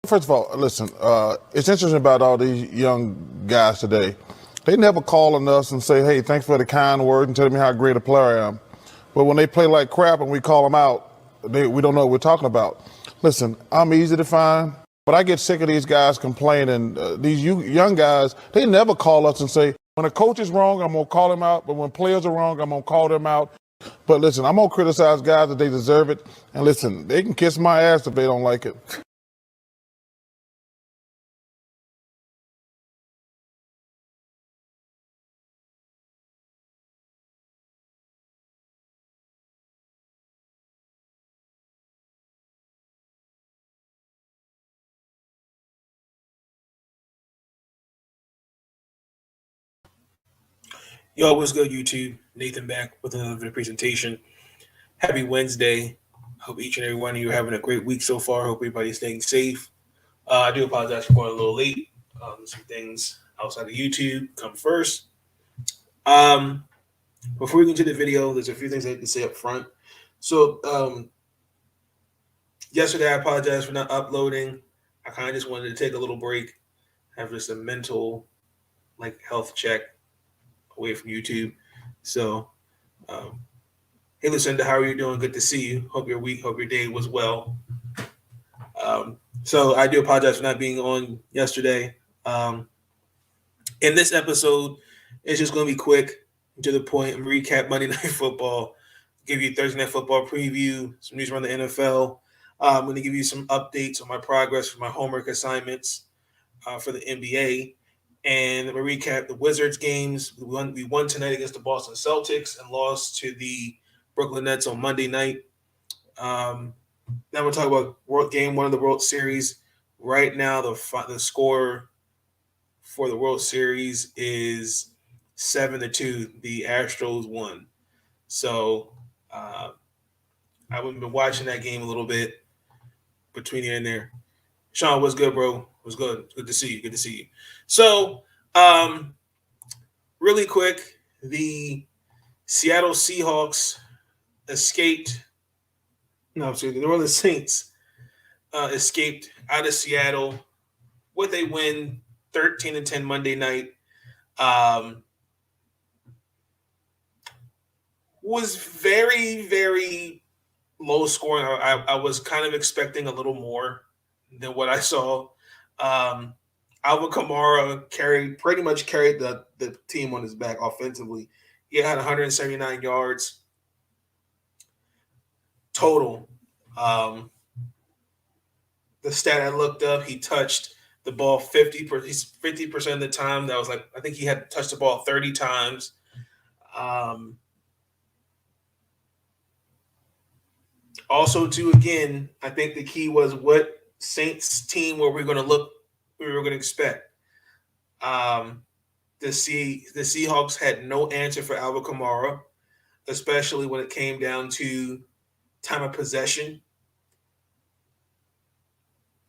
First of all, listen, it's interesting about all these young guys today. They never call on us and say, hey, thanks for the kind word and telling me how great a player I am. But when they play like crap and we call them out, we don't know what we're talking about. Listen, I'm easy to find, but I get sick of these guys complaining. These young guys, they never call us and say, when a coach is wrong, I'm going to call him out. But when players are wrong, I'm going to call them out. But listen, I'm going to criticize guys that they deserve it. And listen, they can kiss my ass if they don't like it. Yo, what's good, YouTube? Nathan back with another presentation. Happy Wednesday. Hope each and every one of you are having a great week so far. Hope everybody's staying safe. I do apologize for going a little late. Some things outside of YouTube come first. Before we get into the video, there's a few things I need to say up front. So, yesterday I apologize for not uploading. I kind of just wanted to take a little break, have just a mental, health check away from YouTube. So, hey, Lucinda, how are you doing? Good to see you. Hope your week, hope your day was well. So I do apologize for not being on yesterday. In this episode, it's just going to be quick, to the point, and recap Monday Night Football, give you Thursday Night Football preview, some news around the NFL. I'm going to give you some updates on my progress for my homework assignments for the NBA. And we'll recap the Wizards games. We won tonight against the Boston Celtics and lost to the Brooklyn Nets on Monday night. Now we'll talk about game one of the World Series. Right now, the score for the World Series is 7-2. The Astros won. So I've been watching that game a little bit between here and there. Sean, what's good, bro? What's good? Good to see you. Good to see you. So, really quick, the Seattle Seahawks escaped. No, I'm sorry, the New Orleans Saints escaped out of Seattle with a win, 13-10 Monday night. Was very, very low scoring. I was kind of expecting a little more than what I saw. Alvin Kamara pretty much carried the team on his back offensively. He had 179 yards total. The stat I looked up, he touched the ball 50% of the time. That was I think he had touched the ball 30 times. Also, too, again, I think the key was what Saints team we were going to expect. The Seahawks had no answer for Alvin Kamara, especially when it came down to time of possession.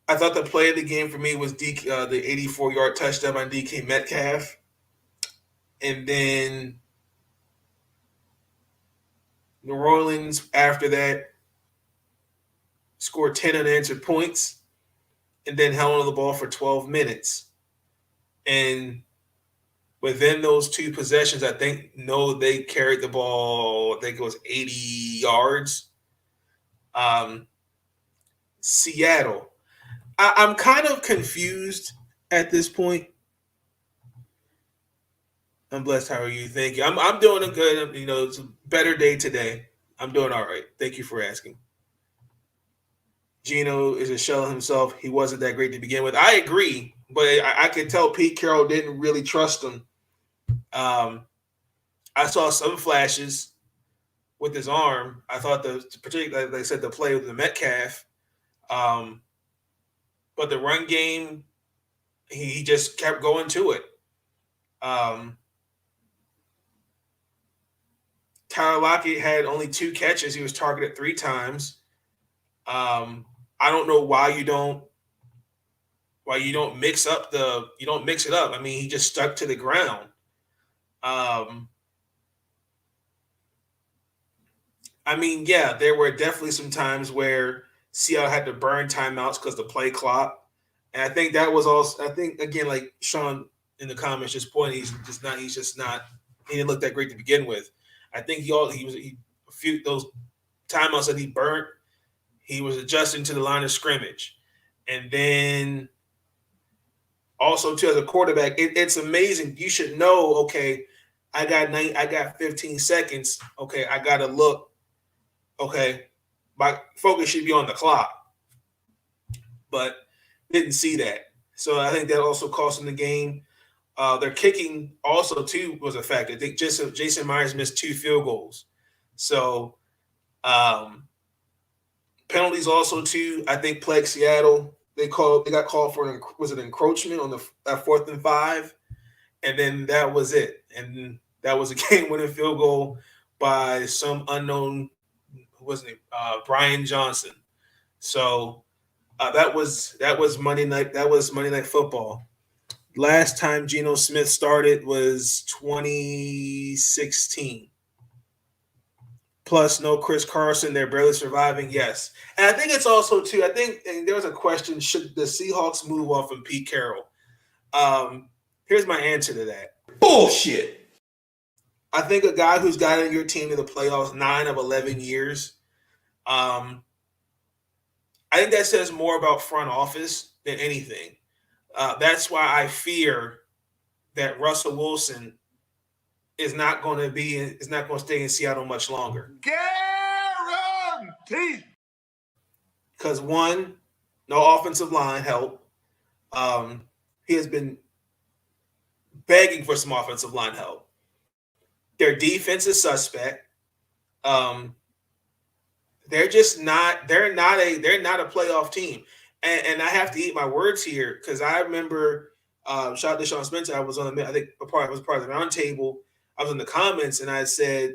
I thought the play of the game for me was the 84-yard touchdown by DK Metcalf. And then New Orleans, after that, scored 10 unanswered points and then held on to the ball for 12 minutes. And within those two possessions, they carried the ball, I think it was 80 yards. Seattle. I'm kind of confused at this point. I'm blessed. How are you? Thank you. I'm doing good. It's a better day today. I'm doing all right. Thank you for asking. Gino is a shell of himself. He wasn't that great to begin with. I agree, but I could tell Pete Carroll didn't really trust him. I saw some flashes with his arm. I thought particularly, like I said, the play with the Metcalf. But the run game, he just kept going to it. Tyler Lockett had only 2 catches. He was targeted 3 times. I don't know why you don't mix it up. I mean, he just stuck to the ground. I mean, yeah, there were definitely some times where Seattle had to burn timeouts because the play clock. And I think that was also. I think again, like Sean in the comments just pointed, he's just not. He didn't look that great to begin with. I think a few those timeouts that he burnt. He was adjusting to the line of scrimmage, and then also too as a quarterback, it's amazing. You should know. Okay, I got 15 seconds. Okay, I got to look. Okay, my focus should be on the clock, but didn't see that. So I think that also cost him the game. Their kicking also too was a factor. I think Jason Myers missed 2 field goals. So penalties also too. I think plagued Seattle. They got called for was it encroachment on the 4th and 5, and then that was it. And that was a game-winning field goal by some unknown, who wasn't it? Brian Johnson. So that was Monday night. That was Monday Night Football. Last time Geno Smith started was 2016. Plus, no Chris Carson. They're barely surviving. Yes. And I think it's also, too, and there was a question, should the Seahawks move off of Pete Carroll? Here's my answer to that. Bullshit. I think a guy who's gotten your team to the playoffs 9 of 11 years, I think that says more about front office than anything. That's why I fear that Russell Wilson is not going to stay in Seattle much longer. Guaranteed. Because one, no offensive line help. He has been begging for some offensive line help. Their defense is suspect. They're just not. They're not a playoff team. And I have to eat my words here because I remember. Shout out to Sean Spencer. I was on the. I think I was part of the roundtable. I was in the comments and I said,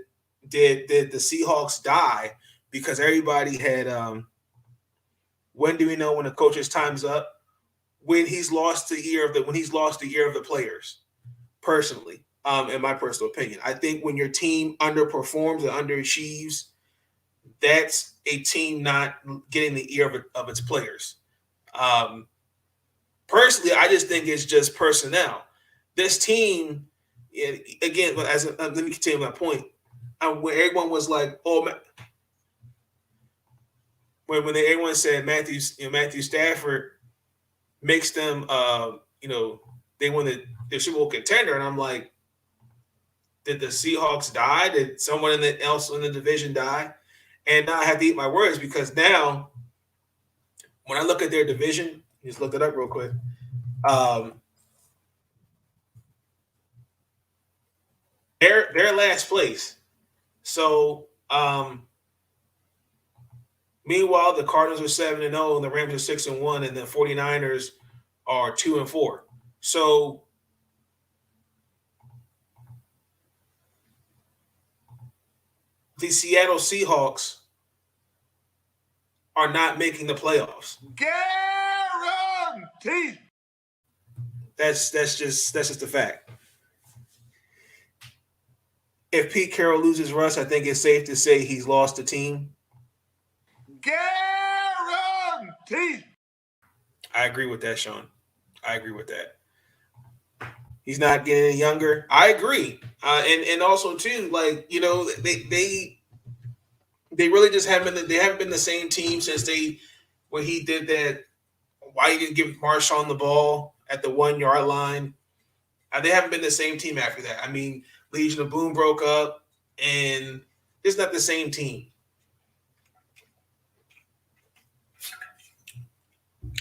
"Did the Seahawks die?" Because everybody had. When do we know when the coach's time's up? When he's lost the ear of the players. Personally, in my personal opinion, I think when your team underperforms and underachieves, that's a team not getting the ear of its players. Personally, I just think it's just personnel. This team, again, let me continue my point. When everyone was like, "Oh," when everyone said Matthew Stafford makes them, they won the Super Bowl contender, and I'm like, did the Seahawks die? Did someone else in the division die? And now I have to eat my words because now, when I look at their division, just look it up real quick. They're last place. So, meanwhile, the Cardinals are 7-0, and the Rams are 6-1, and the 49ers are 2-4. So, the Seattle Seahawks are not making the playoffs. Guaranteed. That's just a fact. If Pete Carroll loses Russ, I think it's safe to say he's lost the team. Guaranteed. I agree with that, Sean. I agree with that. He's not getting any younger. I agree. And also too, like, they really just haven't been the same team since when he did that. Why he didn't give Marshawn the ball at the 1 yard line? They haven't been the same team after that. I mean, Legion of Boom broke up, and it's not the same team.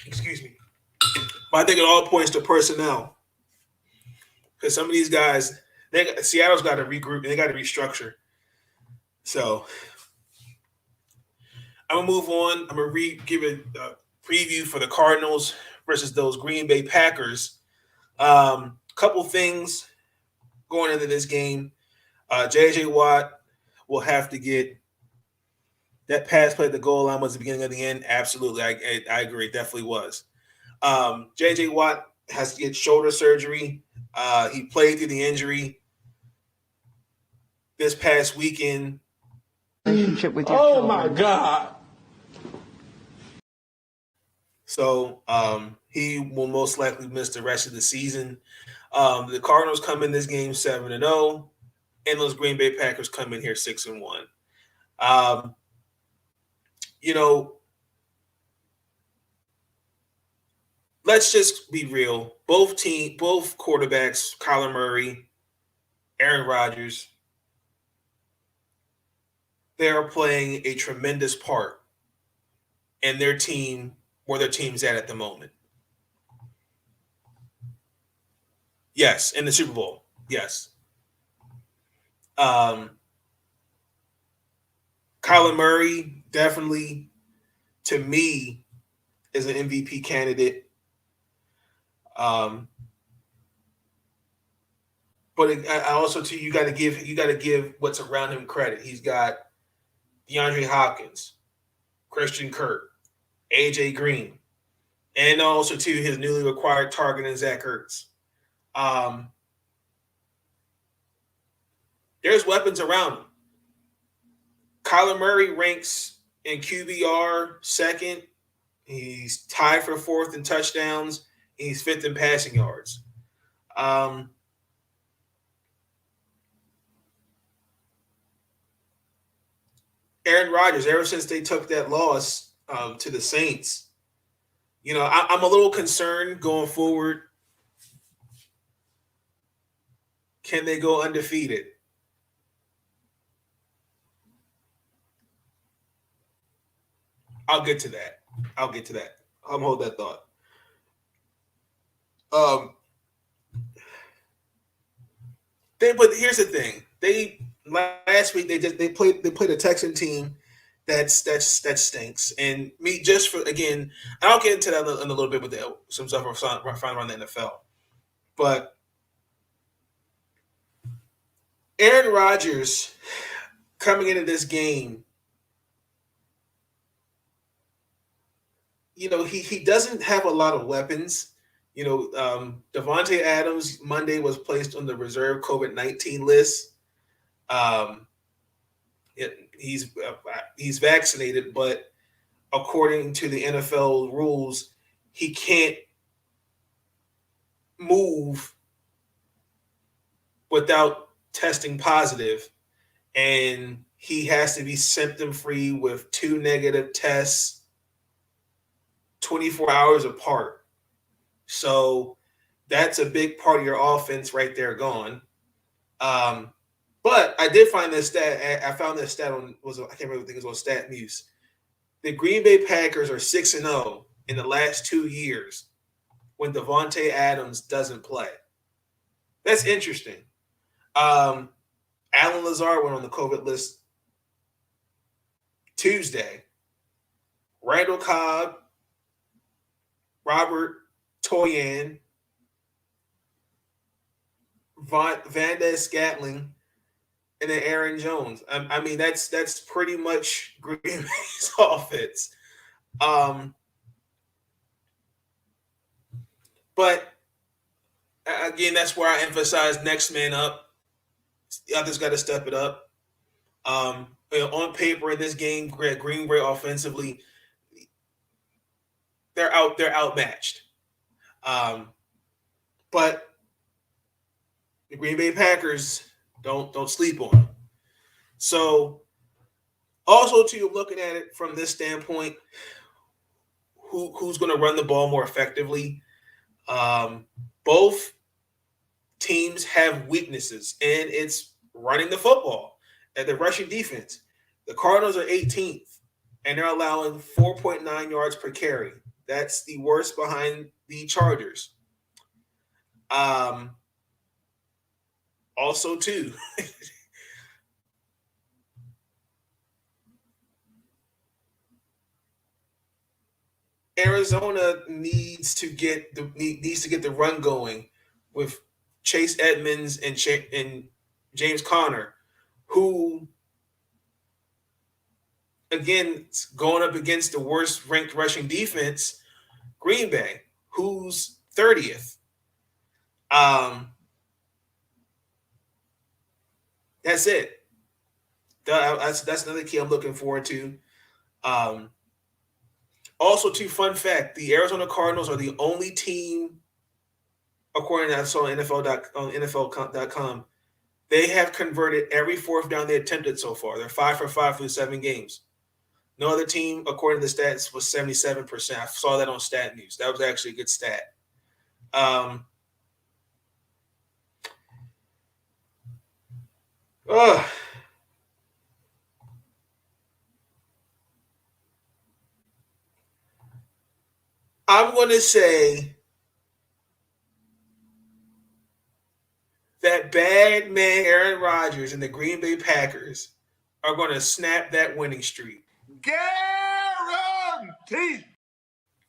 Excuse me. But I think it all points to personnel. Because some of these guys, Seattle's got to regroup and they got to restructure. So I'm gonna move on. I'm gonna give a preview for the Cardinals versus those Green Bay Packers. Couple things going into this game. J.J. Watt will have to get that pass play at the goal line was the beginning of the end. Absolutely, I agree. It definitely was. J.J. Watt has to get shoulder surgery. He played through the injury this past weekend. Relationship with your Oh children. my God. So he will most likely miss the rest of the season. The Cardinals come in this game 7-0, and those Green Bay Packers come in here 6-1. You know, let's just be real. Both quarterbacks, Kyler Murray, Aaron Rodgers, they are playing a tremendous part in their team, where their team's at the moment. Yes, in the Super Bowl. Yes. Kyler Murray definitely, to me, is an MVP candidate. But I also too, you got to give what's around him credit. He's got DeAndre Hopkins, Christian Kirk, AJ Green, and also too his newly acquired target in Zach Ertz. There's weapons around him. Kyler Murray ranks in QBR second. He's tied for fourth in touchdowns. He's fifth in passing yards. Aaron Rodgers, ever since they took that loss to the Saints, I'm a little concerned going forward. Can they go undefeated? I'll get to that. I'm hold that thought. But here's the thing. Last week they played a Texan team that stinks. And me, just for, again, I'll get into that in a little bit with some stuff I find around the NFL. But Aaron Rodgers coming into this game, he doesn't have a lot of weapons. Devontae Adams Monday was placed on the reserve COVID-19 list. He's vaccinated, but according to the NFL rules, he can't move without testing positive, and he has to be symptom-free with 2 negative tests 24 hours apart. So that's a big part of your offense right there gone. But I did find this stat. I found this stat I can't remember, I think it was on StatMuse. The Green Bay Packers are 6-0 in the last 2 years when Devontae Adams doesn't play. That's interesting. Alan Lazard went on the COVID list Tuesday. Randall Cobb, Robert Toyan, Vanda Scantling, and then Aaron Jones. I mean, that's pretty much Green Bay's offense. But again, that's where I emphasize next man up. The others got to step it up. On paper in this game, Green Bay offensively, they're outmatched. But the Green Bay Packers don't sleep on them. So also too, looking at it from this standpoint, who's going to run the ball more effectively? Both teams have weaknesses, and it's running the football and the rushing defense. The Cardinals are 18th, and they're allowing 4.9 yards per carry. That's the worst behind the Chargers. Also, too, Arizona needs to get the run going with Chase Edmonds and James Conner, who, again, going up against the worst ranked rushing defense, Green Bay, who's 30th. That's it. That's another key I'm looking forward to. Also, too, fun fact: the Arizona Cardinals are the only team, according to I saw on NFL.com, they have converted every fourth down they attempted so far. They're 5 for 5 through 7 games. No other team, according to the stats, was 77%. I saw that on Stat News. That was actually a good stat. Um, I'm going to say that bad man Aaron Rodgers and the Green Bay Packers are going to snap that winning streak. Guaranteed.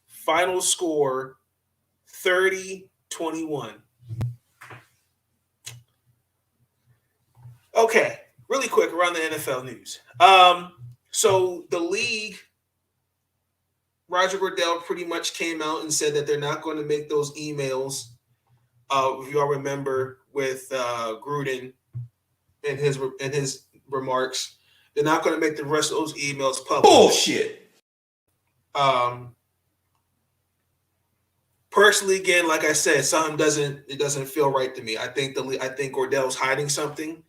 Final score 30-21. Okay, really quick around the NFL news. So the league, Roger Goodell pretty much came out and said that they're not going to make those emails. If you all remember with Gruden and his remarks, they're not going to make the rest of those emails public. Bullshit. Personally, again, like I said, something doesn't feel right to me. I think Goodell's hiding something.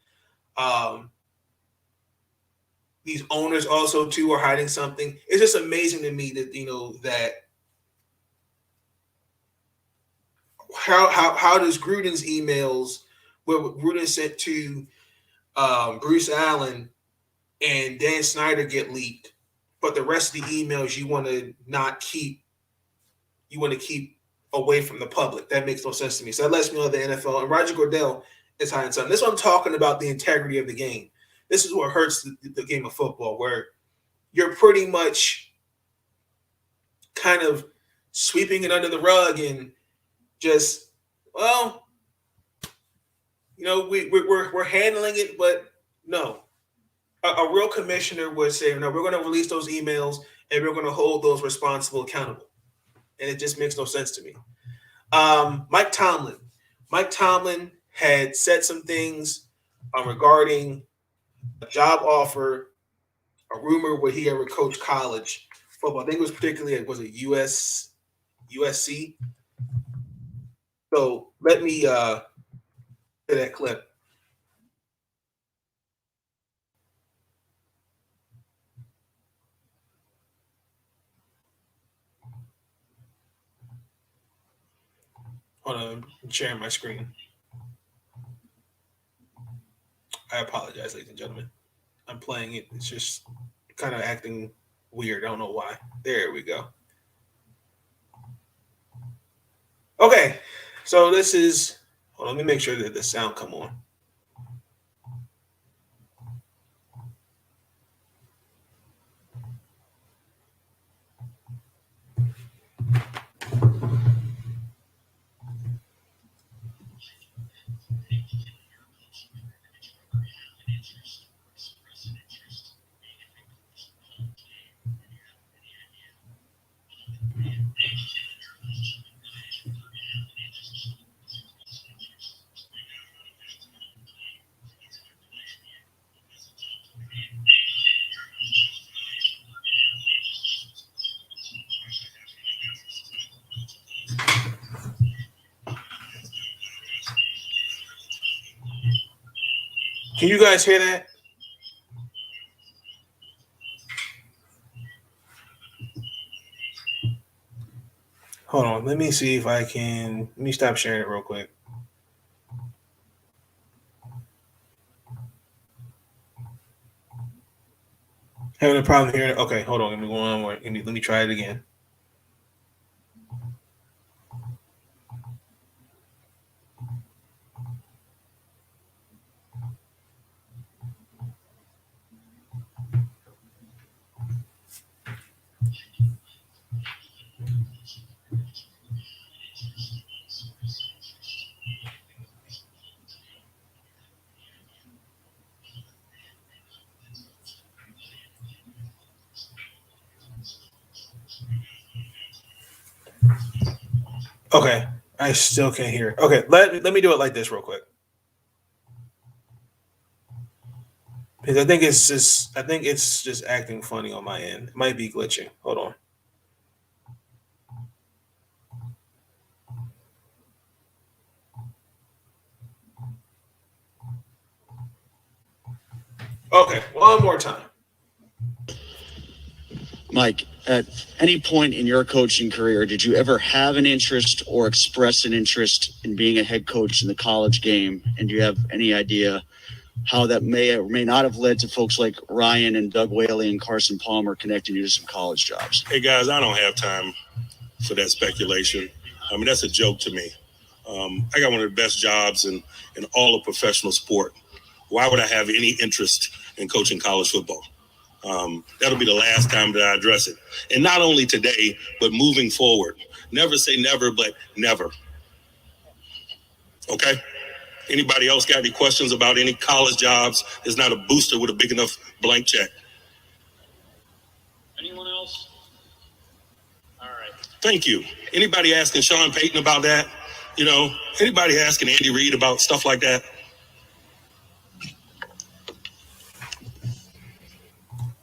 These owners also too are hiding something. It's just amazing to me that that how does Gruden's emails, where Gruden sent to Bruce Allen and Dan Snyder, get leaked, but the rest of the emails you want to keep away from the public? That makes no sense to me. So that lets me know the NFL and Roger Goodell is hiding something. This is what I'm talking about, the integrity of the game. This is what hurts the game of football, where you're pretty much kind of sweeping it under the rug and just, we're handling it, but no. A real commissioner would say, no, we're going to release those emails and we're going to hold those responsible accountable. And it just makes no sense to me. Mike Tomlin had said some things regarding a job offer, a rumor where he ever coached college football. I think it was particularly, was it USC? So let me play that clip. Hold on, I'm sharing my screen. I apologize, ladies and gentlemen. I'm playing it. It's just kind of acting weird. I don't know why. There we go. Okay, so this is. Hold on, let me make sure that the sound come on. Can you guys hear that? Hold on. Let me see if I can. Let me stop sharing it real quick. Having a problem hearing it? Okay, hold on. Let me go on. Let me try it again. Okay, I still can't hear it. Okay, let me do it like this real quick. Because I think it's just acting funny on my end. It might be glitching. Hold on. Okay, one more time. Mike, at any point in your coaching career, did you ever have an interest or express an interest in being a head coach in the college game? And do you have any idea how that may or may not have led to folks like Ryan and Doug Whaley and Carson Palmer connecting you to some college jobs? Hey, guys, I don't have time for that speculation. I mean, that's a joke to me. I got one of the best jobs in all of professional sport. Why would I have any interest in coaching college football? That'll be the last time that I address it. And not only today, but moving forward. Never say never, but never. Okay? Anybody else got any questions about any college jobs? There's not a booster with a big enough blank check. Anyone else? All right. Thank you. Anybody asking Sean Payton about that? You know, anybody asking Andy Reid about stuff like that?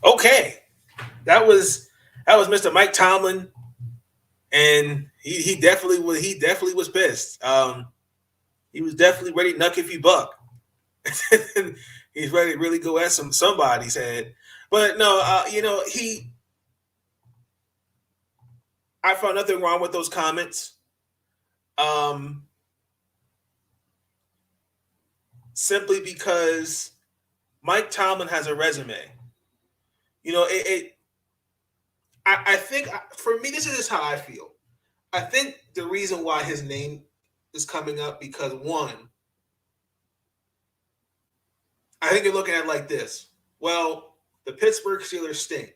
Okay, that was Mr. Mike Tomlin, and he definitely was pissed. He was definitely ready to knuck if you buck. He's ready to really go at somebody's head. But no, I found nothing wrong with those comments. Simply because Mike Tomlin has a resume. I think for me, this is just how I feel. I think the reason why his name is coming up because one, I think you're looking at it like this. Well, the Pittsburgh Steelers stink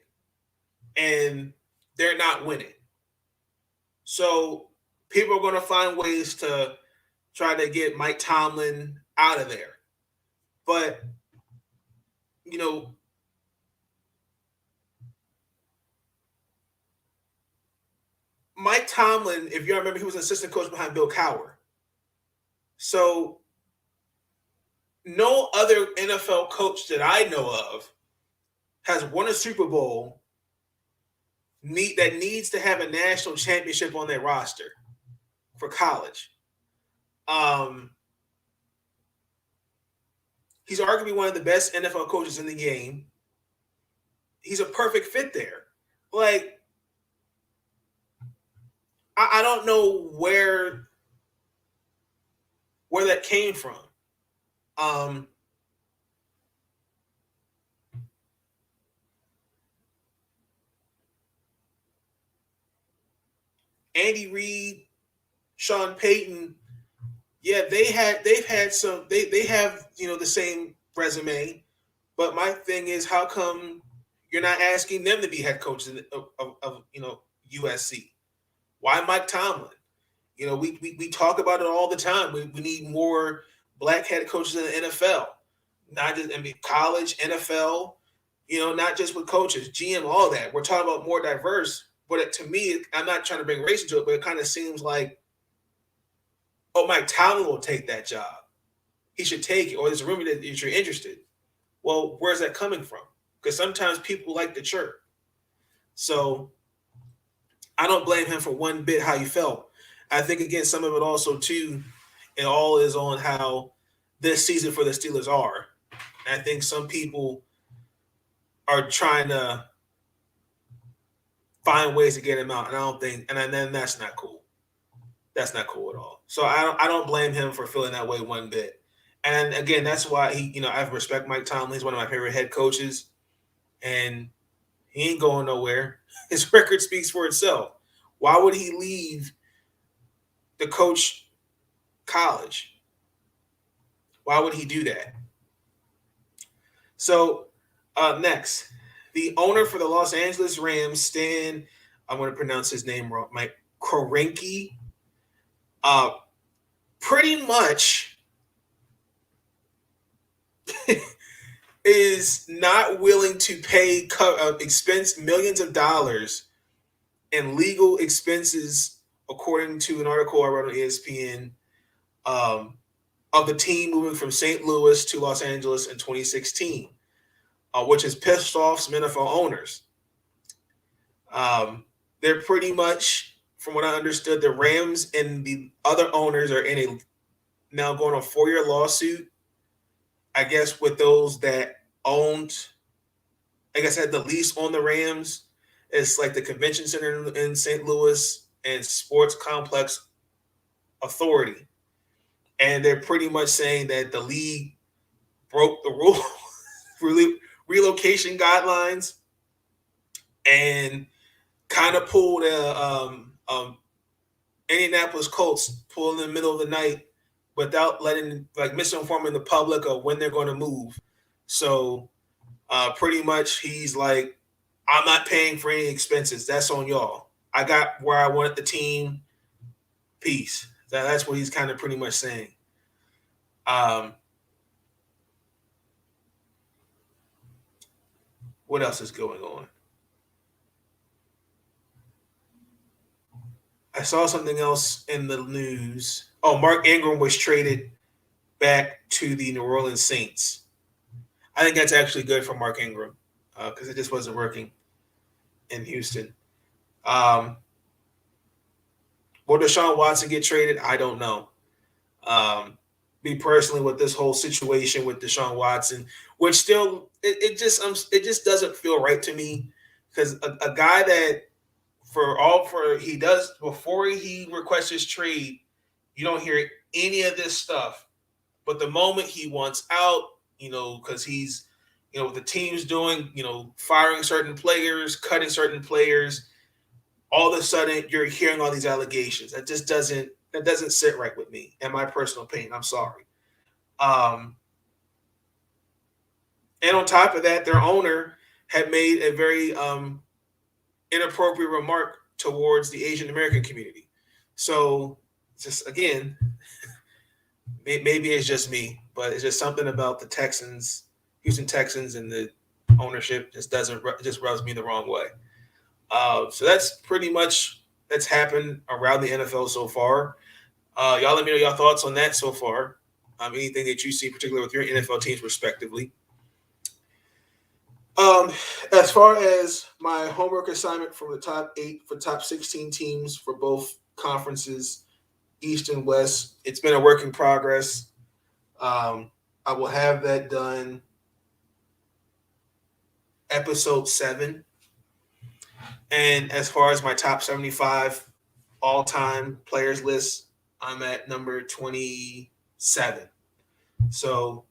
and they're not winning. So people are going to find ways to try to get Mike Tomlin out of there. But, Mike Tomlin, if you remember, he was an assistant coach behind Bill Cowher. So no other NFL coach that I know of has won a Super Bowl that needs to have a national championship on their roster for college. He's arguably one of the best NFL coaches in the game. He's a perfect fit there. Like, I don't know where that came from. Andy Reid, Sean Payton, yeah, they have the same resume. But my thing is, how come you're not asking them to be head coaches of USC? Why Mike Tomlin? We talk about it all the time. We need more black head coaches in the NFL, not just college, NFL. Not just with coaches, GM, all that. We're talking about more diverse. But to me, I'm not trying to bring race into it, but it kind of seems like, Mike Tomlin will take that job. He should take it, or there's a rumor that you're interested. Well, where's that coming from? Because sometimes people like the chirp. So I don't blame him for one bit how he felt. I think, again, some of it also, too, it all is on how this season for the Steelers are. And I think some people are trying to find ways to get him out. And I don't think – and then that's not cool. That's not cool at all. So I don't blame him for feeling that way one bit. And, again, that's why I respect Mike Tomlin. He's one of my favorite head coaches. And he ain't going nowhere. His record speaks for itself. Why would he leave the coach college? Why would he do that? So next, the owner for the Los Angeles Rams, Stan, I'm going to pronounce his name wrong, Mike Kroenke, pretty much is not willing to pay millions of dollars in legal expenses, according to an article I wrote on ESPN, of the team moving from St. Louis to Los Angeles in 2016, which has pissed off some NFL owners. They're pretty much, from what I understood, the Rams and the other owners are now going on a 4-year lawsuit, I guess, with those that owned, like I said, the lease on the Rams is like the convention center in St. Louis and Sports Complex Authority. And they're pretty much saying that the league broke the rule relocation guidelines and kind of pulled Indianapolis Colts pull in the middle of the night without misinforming the public of when they're going to move. So pretty much he's like, I'm not paying for any expenses. That's on y'all. I got where I wanted the team. Peace. That's what he's kind of pretty much saying. What else is going on? I saw something else in the news. Oh, Mark Ingram was traded back to the New Orleans Saints. I think that's actually good for Mark Ingram because it just wasn't working in Houston. Will Deshaun Watson get traded? I don't know. Me personally, with this whole situation with Deshaun Watson, which still it just doesn't feel right to me because a guy that he does before he requests his trade, you don't hear any of this stuff. But the moment he wants out, because he's, what the team's doing, firing certain players, cutting certain players, all of a sudden you're hearing all these allegations. That doesn't sit right with me, in my personal opinion. I'm sorry. And on top of that, their owner had made a very inappropriate remark towards the Asian American community. So just again, maybe it's just me, but it's just something about the Houston Texans, and the ownership just rubs me the wrong way. So that's pretty much that's happened around the NFL so far. Y'all let me know your thoughts on that so far. Anything that you see, particularly with your NFL teams, respectively. As far as my homework assignment from the top 8 for top 16 teams for both conferences, East and West, it's been a work in progress. I will have that done episode 7. And as far as my top 75 all-time players list, I'm at number 27. So,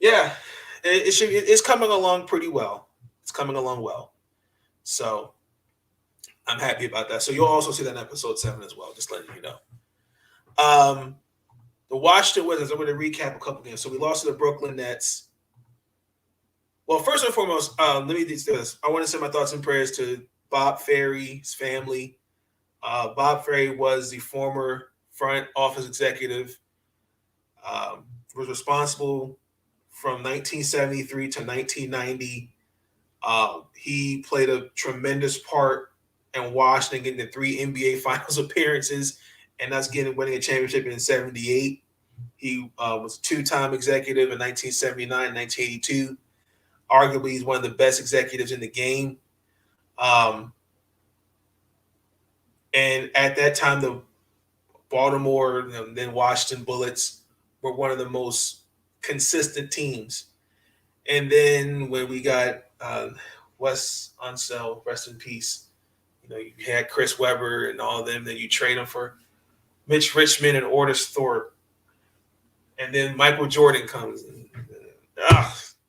yeah, it's coming along pretty well. It's coming along well. So, I'm happy about that. So, you'll also see that in episode 7 as well, just letting you know. The Washington Wizards, I'm going to recap a couple games. So, we lost to the Brooklyn Nets. Well, first and foremost, let me do this. I want to send my thoughts and prayers to Bob Ferry's family. Bob Ferry was the former front office executive, was responsible from 1973 to 1990. He played a tremendous part in Washington getting the 3 NBA Finals appearances and us winning a championship in 78. He was a 2-time executive in 1979 and 1982. Arguably, he's one of the best executives in the game. And at that time, the Baltimore, then Washington Bullets were one of the most consistent teams. And then when we got Wes Unseld, rest in peace, you had Chris Webber and all of them, then you trade them for Mitch Richmond and Otis Thorpe. And then Michael Jordan comes.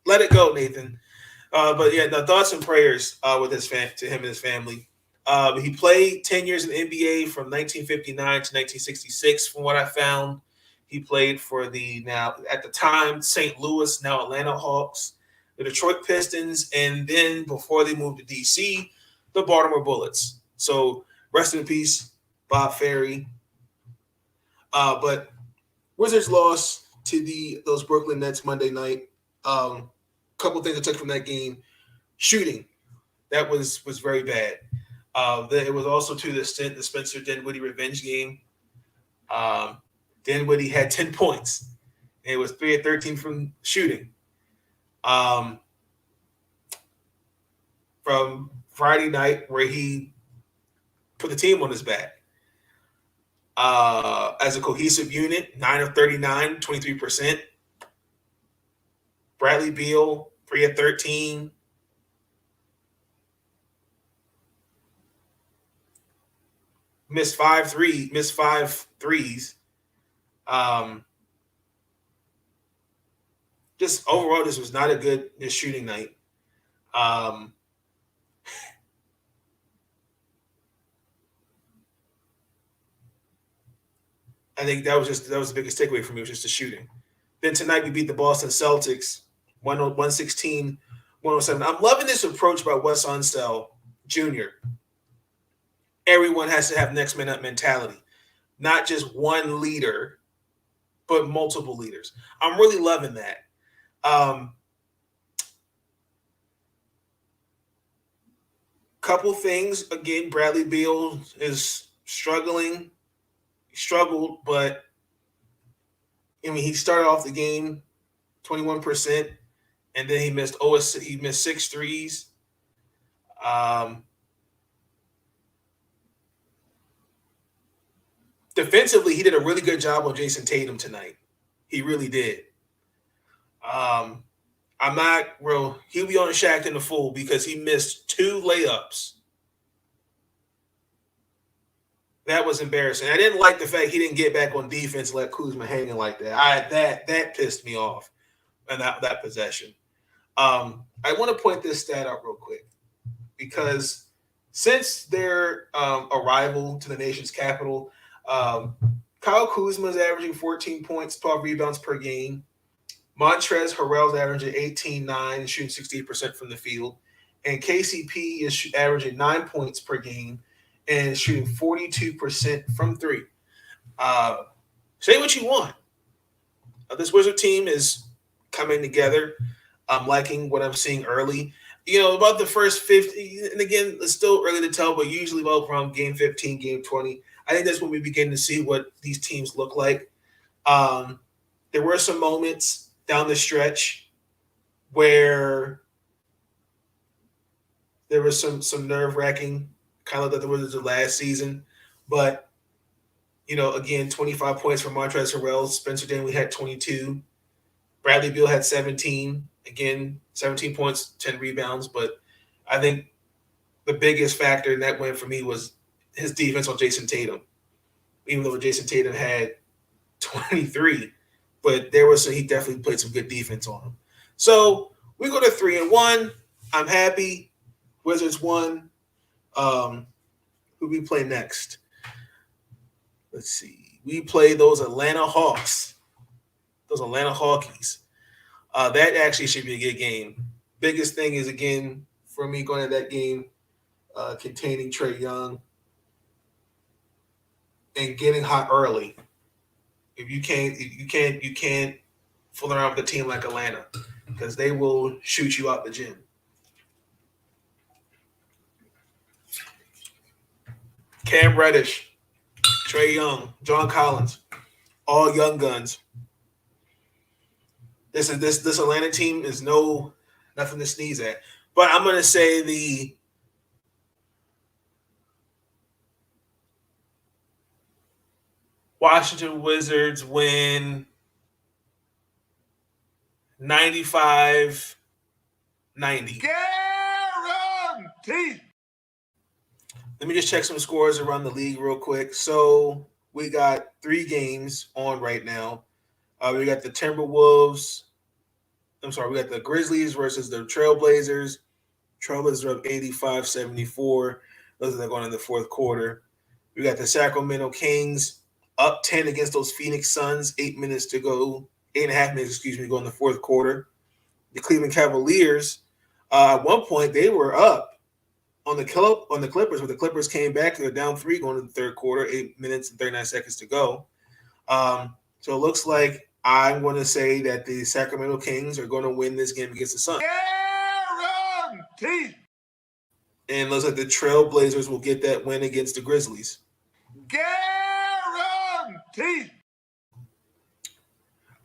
Let it go, Nathan. But yeah, the thoughts and prayers with to him and his family. He played 10 years in the NBA from 1959 to 1966, from what I found. He played for the now, at the time, St. Louis, now Atlanta Hawks, the Detroit Pistons, and then before they moved to D.C., the Baltimore Bullets. So rest in peace, Bob Ferry. But Wizards lost to those Brooklyn Nets Monday night. Couple things I took from that game. Shooting. That was very bad. It was also to the extent the Spencer Dinwiddie revenge game. Dinwiddie had 10 points. It was 3 of 13 from shooting. From Friday night, where he put the team on his back. As a cohesive unit, 9 of 39, 23%. Bradley Beal, 3 of 13. Missed five threes. Just overall, this was not a good shooting night. I think that was the biggest takeaway for me, was just the shooting. Then tonight we beat the Boston Celtics 116-107. I'm loving this approach by Wes Unseld Jr. Everyone has to have next man up mentality, not just one leader, but multiple leaders. I'm really loving that. Couple things. Again, Bradley Beal is struggled, but I mean, he started off the game 21%, and then he missed 6 threes. Defensively, he did a really good job on Jason Tatum tonight. He really did. He'll be on Shaq in the full because he missed 2 layups. That was embarrassing. I didn't like the fact he didn't get back on defense and let Kuzma hanging like that. That pissed me off in that possession. I want to point this stat out real quick, because since their arrival to the nation's capital, Kyle Kuzma is averaging 14 points, 12 rebounds per game. Montrezl Harrell's averaging 18-9 and shooting 68% from the field. And KCP is averaging 9 points per game and shooting 42% from 3. Say what you want. This Wizard team is coming together. I'm liking what I'm seeing early. About the first 50, and again, it's still early to tell, but usually about from game 15, game 20, I think that's when we begin to see what these teams look like. There were some moments down the stretch where there was some nerve-wracking, kind of like the Wizards of last season. But, again, 25 points from Montrezl Harrell. Spencer Dinwiddie had 22. Bradley Beal had 17. Again, 17 points, 10 rebounds. But I think the biggest factor in that win for me was his defense on Jason Tatum. Even though Jason Tatum had 23, but he definitely played some good defense on him. So we go to 3-1. I'm happy. Wizards won. Who we play next? Let's see. We play those Atlanta Hawks. Those Atlanta Hawkies. That actually should be a good game. Biggest thing is, again, for me going to that game, containing Trae Young and getting hot early. If you can't fool around with a team like Atlanta, because they will shoot you out the gym. Cam Reddish, Trae Young, John Collins, all young guns. This Atlanta team is nothing to sneeze at. But I'm gonna say the Washington Wizards win 95-90. Guaranteed. Let me just check some scores around the league real quick. So we got 3 games on right now. We got the Timberwolves. We got the Grizzlies versus the Trailblazers. Trailblazers are up 85-74. Those are going in the fourth quarter. We got the Sacramento Kings up 10 against those Phoenix Suns. 8 minutes to go. 8.5 minutes, go in the fourth quarter. The Cleveland Cavaliers, at one point, they were up on the Clippers, but the Clippers came back. They're down 3 going into the third quarter, 8 minutes and 39 seconds to go. So it looks like I'm going to say that the Sacramento Kings are going to win this game against the Suns. Guaranteed. And it looks like the Trailblazers will get that win against the Grizzlies. Guaranteed.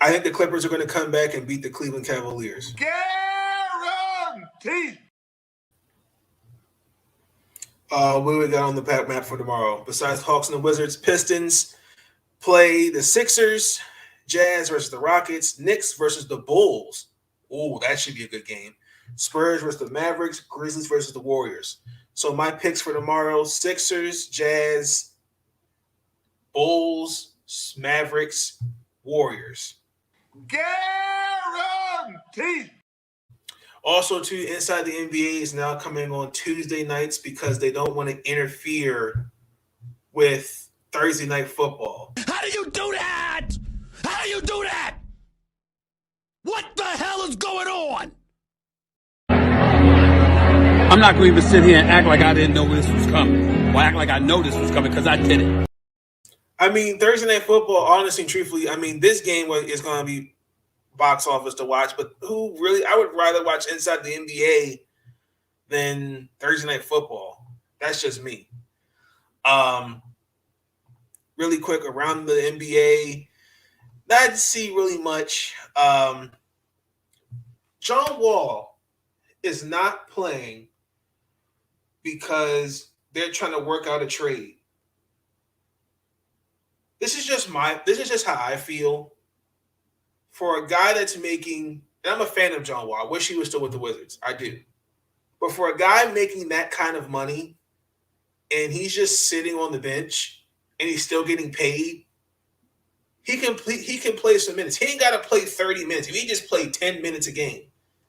I think the Clippers are going to come back and beat the Cleveland Cavaliers. Guaranteed. What do we got on the map for tomorrow? Besides Hawks and the Wizards, Pistons play the Sixers, Jazz versus the Rockets, Knicks versus the Bulls. Oh, that should be a good game. Spurs versus the Mavericks, Grizzlies versus the Warriors. So my picks for tomorrow: Sixers, Jazz, Bulls, Mavericks, Warriors. Guaranteed. Also, too, Inside the NBA is now coming on Tuesday nights because they don't want to interfere with Thursday night football. How do you do that? How do you do that? What the hell is going on? I'm not going to even sit here and act like I didn't know this was coming. Or act like I know this was coming because I did it. I mean, Thursday night football, honestly and truthfully, I mean, this game is going to be box office to watch, but I would rather watch Inside the NBA than Thursday night football. That's just me. Really quick around the NBA, not see really much. John Wall is not playing because they're trying to work out a trade. This is just how I feel. For a guy that's making, and I'm a fan of John Wall. I wish he was still with the Wizards. I do. But for a guy making that kind of money and he's just sitting on the bench and he's still getting paid, he can play some minutes. He ain't got to play 30 minutes. If he just played 10 minutes a game,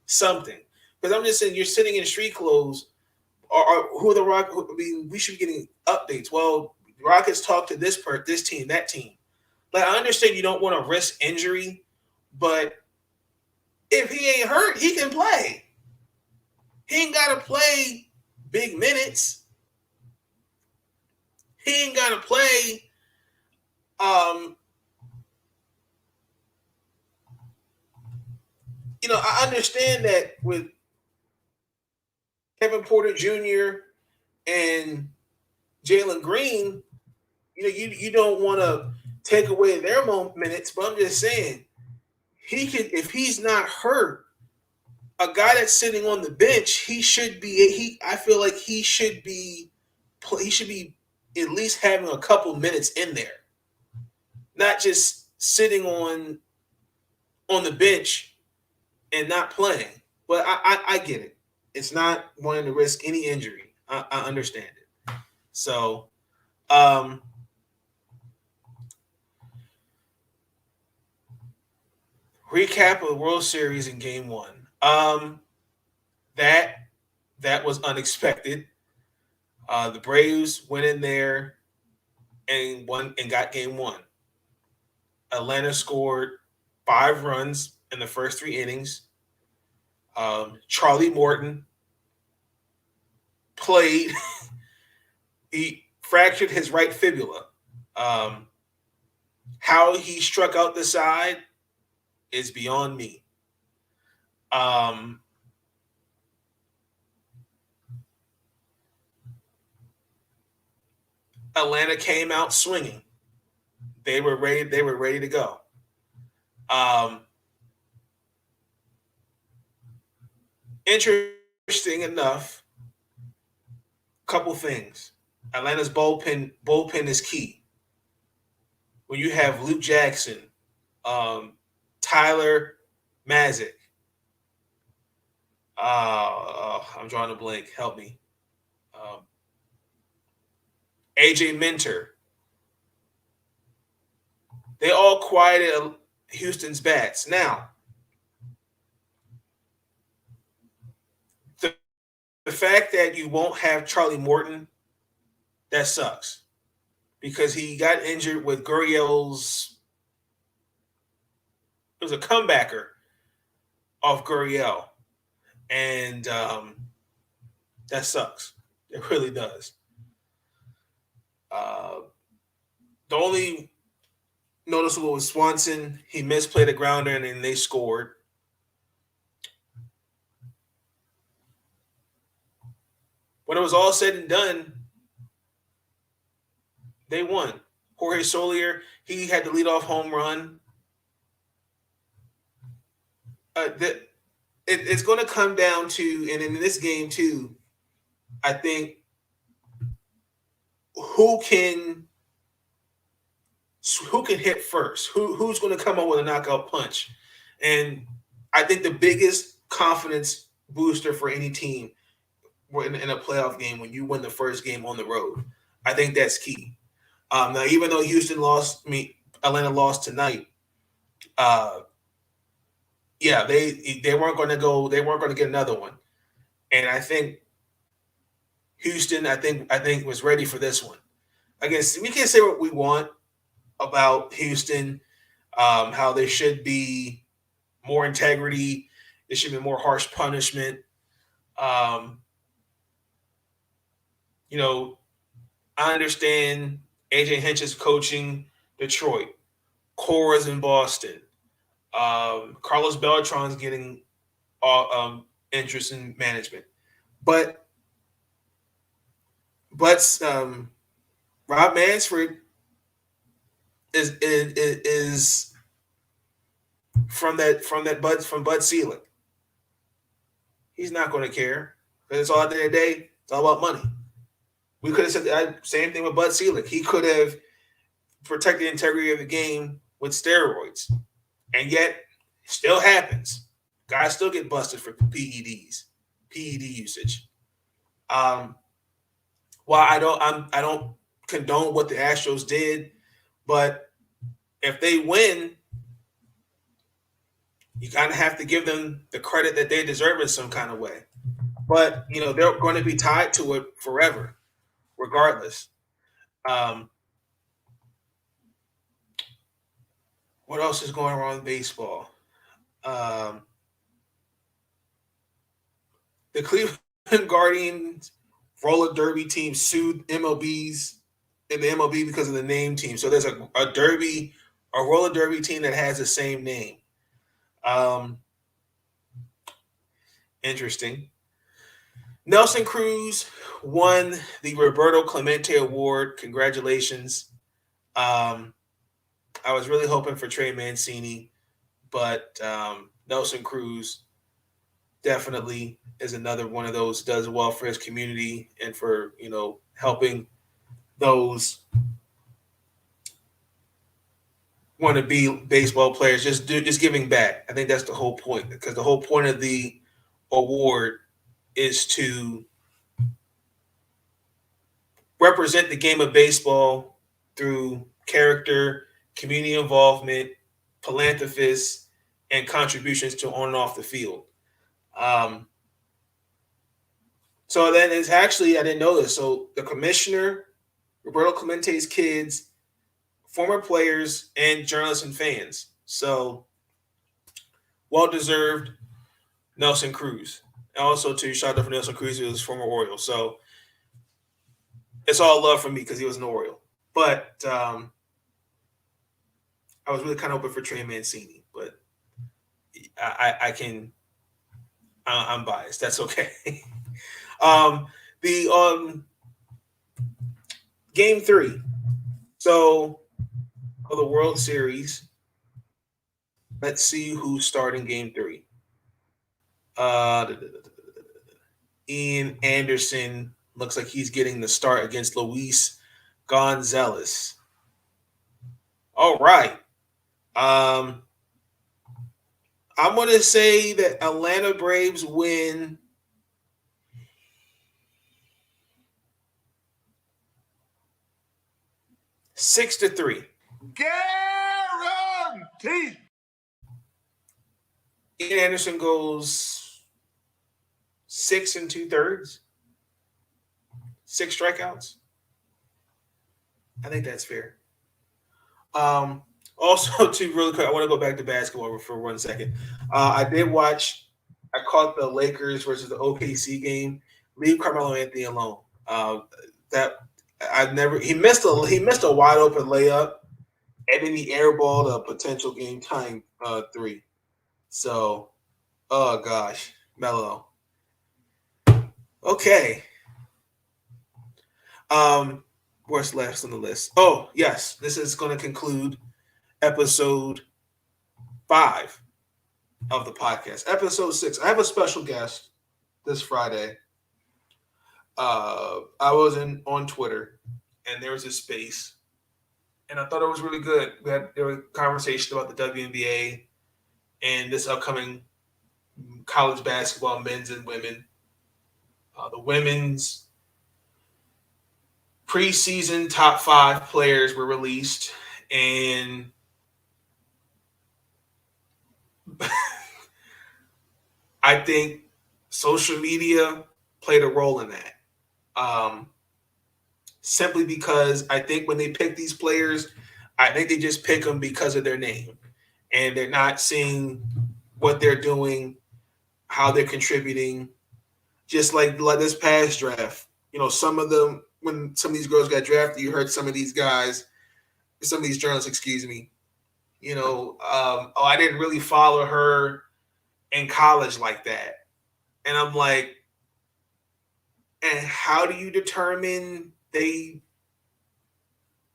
something. Because I'm just saying, you're sitting in street clothes. Who are the Rockets? I mean, we should be getting updates. Well, the Rockets talk to this team, that team. Like, I understand you don't want to risk injury, but if he ain't hurt, he can play. He ain't got to play big minutes. He ain't got to play I understand that with Kevin Porter Jr. and Jalen Green, you don't want to take away their minutes, but I'm just saying, if he's not hurt, a guy that's sitting on the bench, I feel like he should be at least having a couple minutes in there, not just sitting on the bench and not playing. But I get it. It's not wanting to risk any injury. I understand it. So, recap of the World Series in Game 1. That was unexpected. The Braves went in there and won and got Game 1. Atlanta scored 5 runs in the first 3 innings. Charlie Morton played. He fractured his right fibula. How he struck out the side is beyond me. Atlanta came out swinging. They were ready to go. Interesting enough, couple things. Atlanta's bullpen is key. When you have Luke Jackson, Tyler Mazik, I'm drawing a blank. Help me. AJ Minter. They all quieted Houston's bats. Now, the fact that you won't have Charlie Morton, that sucks. Because he got injured with Gurriel's. It was a comebacker off Gurriel. And that sucks. It really does. The only noticeable was Swanson. He misplayed a grounder and then they scored. When it was all said and done, they won. Jorge Solier, he had the leadoff home run. It's going to come down to, and in this game too, I think, who can hit first? Who's going to come up with a knockout punch? And I think the biggest confidence booster for any team in a playoff game when you win the first game on the road. I think that's key. Now, even though Atlanta lost tonight, yeah, they weren't going to go. They weren't going to get another one, and I think Houston, I think was ready for this one. Again, we can't say what we want about Houston, how there should be more integrity, there should be more harsh punishment. You know, I understand AJ Hinch is coaching Detroit, Cora's in Boston, Carlos Beltran's getting interest in management, but Rob Mansford is from Bud Selig. He's not going to care because it's all at the end of the day. It's all about money. We could have said the same thing with Bud Selig. He could have protected the integrity of the game with steroids, and yet it still happens. Guys still get busted for PED usage. While I don't condone what the Astros did, but if they win, you kind of have to give them the credit that they deserve in some kind of way. But they're going to be tied to it forever, regardless. What else is going on in baseball? The Cleveland Guardians roller derby team sued MLBs in the MLB because of the name team. So there's a roller derby team that has the same name. Interesting. Nelson Cruz won the Roberto Clemente Award. Congratulations. I was really hoping for Trey Mancini, but Nelson Cruz definitely is another one of those, does well for his community and for, helping those want to be baseball players, just giving back. I think that's the whole point, because the whole point of the award is to represent the game of baseball through character, community involvement, philanthropists, and contributions to on and off the field. So then it's actually, I didn't know this. So the commissioner, Roberto Clemente's kids, former players, and journalists and fans. So well-deserved Nelson Cruz. And also to shout out for Nelson Cruz, who was former Oriole. So it's all love from me because he was an Oriole. But I was really kind of hoping for Trey Mancini, but I'm biased. That's okay. The Game 3. So of the World Series, let's see who's starting Game 3. Ian Anderson looks like he's getting the start against Luis Gonzalez. All right. I'm going to say that Atlanta Braves win 6-3. Guaranteed. Ian Anderson goes 6 2/3, 6 strikeouts. I think that's fair. Also, too, really quick, I want to go back to basketball for 1 second. I caught the Lakers versus the OKC game. Leave Carmelo Anthony alone. He missed a wide open layup, and then he airballed a potential game tying 3. So, oh gosh, Melo. Okay. What's left on the list? Oh, yes. This is going to conclude episode 5 of the podcast. Episode 6. I have a special guest this Friday. I was on Twitter, and there was a space, and I thought it was really good. There were conversations about the WNBA and this upcoming college basketball, men's and women. The women's preseason top 5 players were released, and I think social media played a role in that. Simply because I think when they pick these players, I think they just pick them because of their name, and they're not seeing what they're doing, how they're contributing. Just like this past draft, some of them, when some of these girls got drafted, you heard some of these journalists, excuse me, I didn't really follow her in college like that. And I'm like, and how do you determine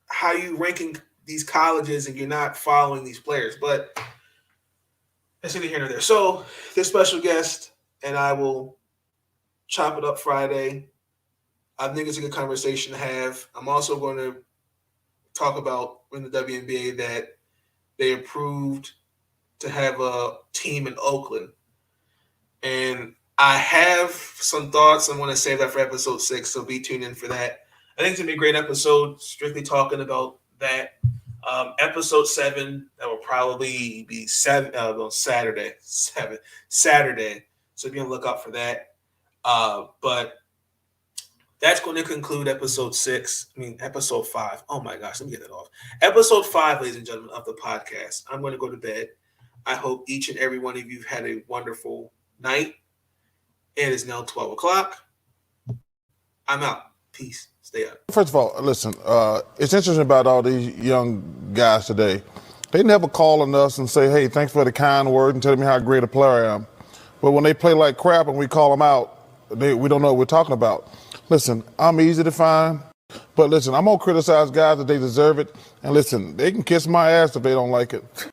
how you ranking these colleges and you're not following these players? But that's neither here nor there. So this special guest and I will chop it up Friday. I think it's a good conversation to have. I'm also going to talk about in the WNBA that they approved to have a team in Oakland. And I have some thoughts. I want to save that for episode 6, so be tuned in for that. I think it's going to be a great episode, strictly talking about that. Episode 7, that will probably be Saturday. So be on the lookout for that. But that's going to conclude episode 5. Oh my gosh, let me get that off. Episode 5, ladies and gentlemen, of the podcast. I'm going to go to bed. I hope each and every one of you had a wonderful night. It is now 12 o'clock. I'm out. Peace. Stay up. First of all, listen, it's interesting about all these young guys today. They never call on us and say, hey, thanks for the kind word and telling me how great a player I am. But when they play like crap and we call them out, we don't know what we're talking about. Listen, I'm easy to find, but listen, I'm going to criticize guys that they deserve it. And listen, they can kiss my ass if they don't like it.